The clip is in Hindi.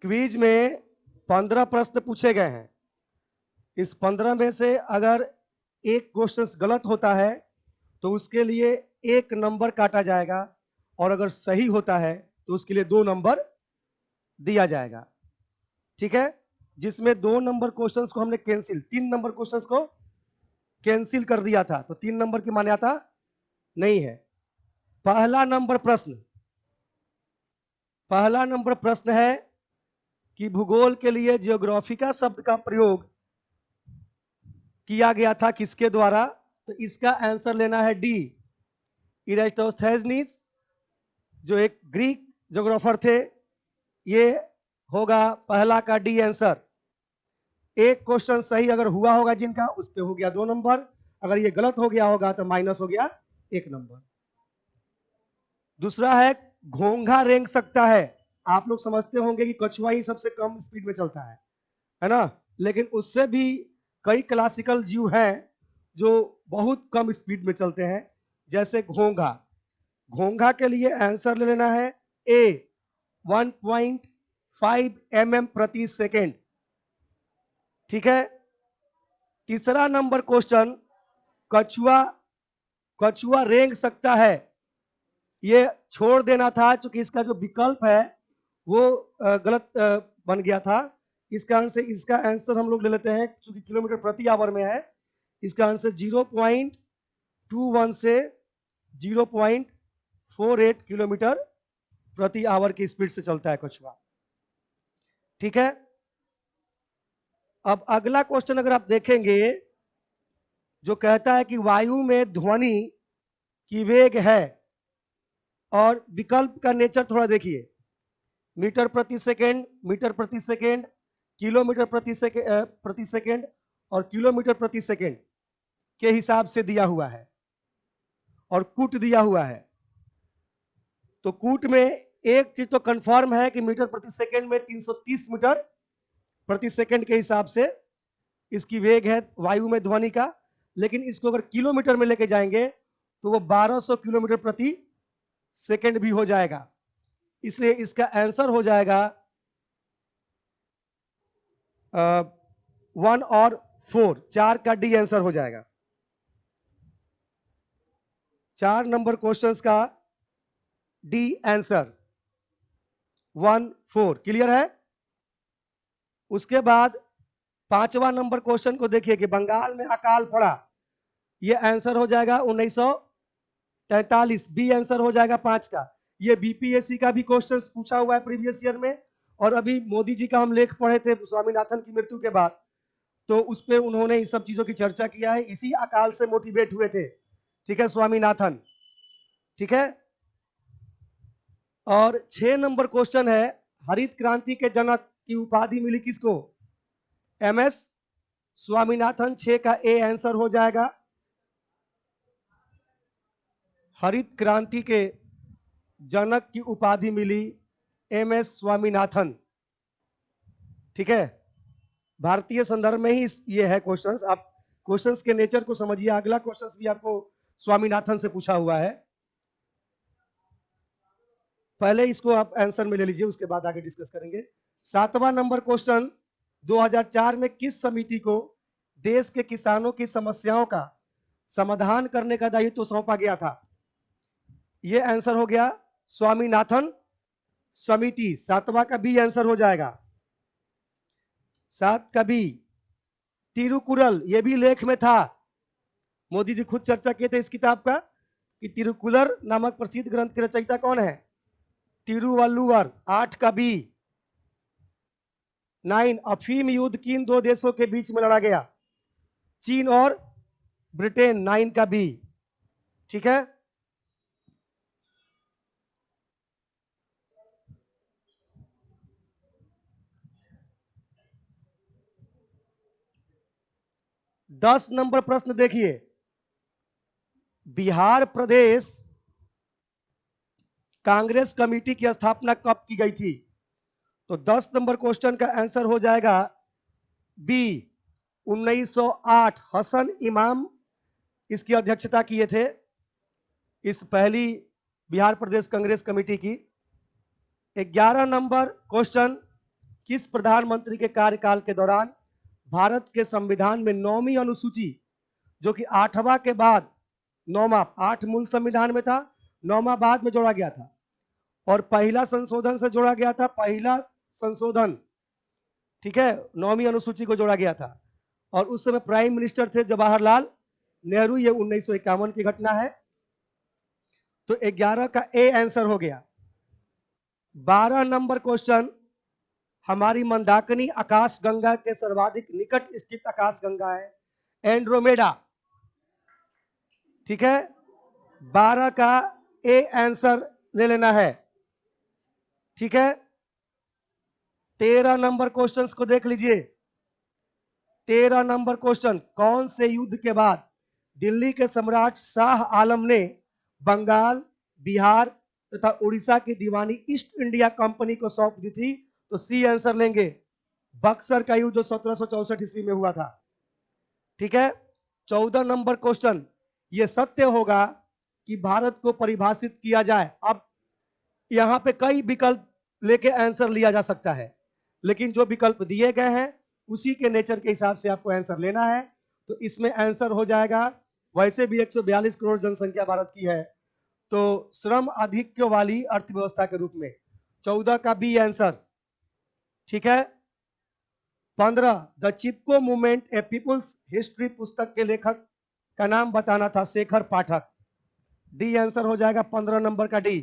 क्विज में 15 प्रश्न पूछे गए हैं। इस 15 में से अगर एक क्वेश्चन गलत होता है तो उसके लिए 1 नंबर काटा जाएगा, और अगर सही होता है तो उसके लिए 2 नंबर दिया जाएगा। ठीक है, जिसमें 2 नंबर क्वेश्चंस को हमने कैंसिल, 3 नंबर क्वेश्चंस को कैंसिल कर दिया था, तो 3 नंबर की मान्यता नहीं है। पहला नंबर प्रश्न है कि भूगोल के लिए जियोग्राफी का शब्द का प्रयोग किया गया था किसके द्वारा? तो इसका आंसर लेना है डी, इरास्टोथेनिस, जो एक ग्रीक ज्योग्राफर थे। ये होगा पहला का डी आंसर। एक क्वेश्चन सही अगर हुआ होगा जिनका, उस पे हो गया 2 नंबर, अगर ये गलत हो गया होगा तो माइनस हो गया 1 नंबर। दूसरा है घोंघा रेंग सकता है। आप लोग समझते होंगे कि कछुआ ही सबसे कम स्पीड में चलता है ना, लेकिन उससे भी कई क्लासिकल जीव हैं जो बहुत कम स्पीड में चलते हैं, जैसे घोंघा। घोंघा के लिए आंसर ले लेना है ए, 1.5 mm प्रति सेकेंड। ठीक है, तीसरा नंबर क्वेश्चन, कछुआ रेंग सकता है, ये छोड़ देना था क्योंकि इसका जो विकल्प है वो गलत बन गया था। इस कारण से इसका आंसर हम लोग ले लेते हैं, क्योंकि किलोमीटर प्रति आवर में है। इसका आंसर 0.21 से 0.48 किलोमीटर प्रति आवर की स्पीड से चलता है कछुआ। ठीक है, अब अगला क्वेश्चन अगर आप देखेंगे, जो कहता है कि वायु में ध्वनि की वेग है, और विकल्प का नेचर थोड़ा देखिए, मीटर प्रति सेकेंड, मीटर प्रति सेकेंड, किलोमीटर प्रति सेकेंड और किलोमीटर प्रति सेकेंड के हिसाब से दिया हुआ है, और कूट दिया हुआ है। तो कूट में एक चीज तो कंफर्म है कि मीटर प्रति सेकेंड में 330 मीटर प्रति सेकेंड के हिसाब से इसकी वेग है वायु में ध्वनि का। लेकिन इसको अगर किलोमीटर में लेके जाएंगे तो वो 1200 किलोमीटर प्रति सेकेंड भी हो जाएगा। इसलिए इसका आंसर हो जाएगा 1 और 4, 4 का डी आंसर हो जाएगा। 4 नंबर क्वेश्चंस का डी आंसर 1, 4 क्लियर है। उसके बाद 5वां नंबर क्वेश्चन को देखिए कि बंगाल में अकाल पड़ा, ये आंसर हो जाएगा 1943, बी आंसर हो जाएगा 5 का। ये बीपीएससी का भी क्वेश्चन पूछा हुआ है प्रीवियस ईयर में, और अभी मोदी जी का हम लेख पढ़े थे स्वामीनाथन की मृत्यु के बाद, तो उस पर उन्होंने इस सब चीजों की चर्चा किया है। इसी अकाल से मोटिवेट हुए थे, ठीक है, स्वामीनाथन। ठीक है, और 6 नंबर क्वेश्चन है, हरित क्रांति के जनक की उपाधि मिली किसको? एमएस स्वामीनाथन। 6 का ए आंसर हो जाएगा। हरित क्रांति के जनक की उपाधि मिली एमएस स्वामीनाथन। ठीक है, भारतीय संदर्भ में ही ये है क्वेश्चंस। आप क्वेश्चंस के नेचर को समझिए। अगला क्वेश्चंस भी आपको स्वामीनाथन से पूछा हुआ है, पहले इसको आप आंसर में ले लीजिए, उसके बाद आगे डिस्कस करेंगे। 7वां नंबर क्वेश्चन, 2004 में किस समिति को देश के किसानों की समस्याओं का समाधान करने का दायित्व सौंपा गया था? यह आंसर हो गया स्वामीनाथन समिति। 7वां का बी आंसर हो जाएगा। 7 का बी। तिरुकुरल, ये भी लेख में था, मोदी जी खुद चर्चा किए थे इस किताब का कि तिरुकुलर नामक प्रसिद्ध ग्रंथ के रचयिता कौन है? तिरुवल्लुवर। 8 का बी। 9, अफीम युद्ध किन 2 देशों के बीच में लड़ा गया? चीन और ब्रिटेन। 9 का बी। ठीक है, दस नंबर प्रश्न देखिए, बिहार प्रदेश कांग्रेस कमेटी की स्थापना कब की गई थी? तो 10 नंबर क्वेश्चन का आंसर हो जाएगा बी, 1908। हसन इमाम इसकी अध्यक्षता किए थे, इस पहली बिहार प्रदेश कांग्रेस कमेटी की। 11 नंबर क्वेश्चन, किस प्रधानमंत्री के कार्यकाल के दौरान भारत के संविधान में 9वीं अनुसूची, जो कि 8वां के बाद 9वां, 8 मूल संविधान में था, 9वां बाद में जोड़ा गया था और पहला संशोधन से जोड़ा गया था, पहला संशोधन, ठीक है, 9वीं अनुसूची को जोड़ा गया था और उस समय प्राइम मिनिस्टर थे जवाहरलाल नेहरू। ये 1951 की घटना है। तो 11 का ए आंसर हो गया। 12 नंबर क्वेश्चन, हमारी मंदाकिनी आकाश गंगा के सर्वाधिक निकट स्थित आकाश गंगा है एंड्रोमेडा, ठीक है। 12 का ए आंसर ले लेना है, ठीक है। 13 नंबर क्वेश्चंस को देख लीजिए। 13 नंबर क्वेश्चन, कौन से युद्ध के बाद दिल्ली के सम्राट शाह आलम ने बंगाल, बिहार तथा उड़ीसा की दीवानी ईस्ट इंडिया कंपनी को सौंप दी थी? तो सी आंसर लेंगे, बक्सर का युद्ध जो 1764 ईस्वी में हुआ था, ठीक है। 14 नंबर क्वेश्चन, यह सत्य होगा कि भारत को परिभाषित किया जाए। अब यहां पे कई विकल्प लेके आंसर लिया जा सकता है, लेकिन जो विकल्प दिए गए हैं उसी के नेचर के हिसाब से आपको आंसर लेना है। तो इसमें आंसर हो जाएगा, वैसे भी 142 करोड़ जनसंख्या भारत की है, तो श्रम आधिक्य वाली अर्थव्यवस्था के रूप में 14 का बी आंसर, ठीक है। 15, the Chipko movement a people's history पुस्तक के लेखक का नाम बताना था, शेखर पाठक। डी आंसर हो जाएगा 15 नंबर का डी।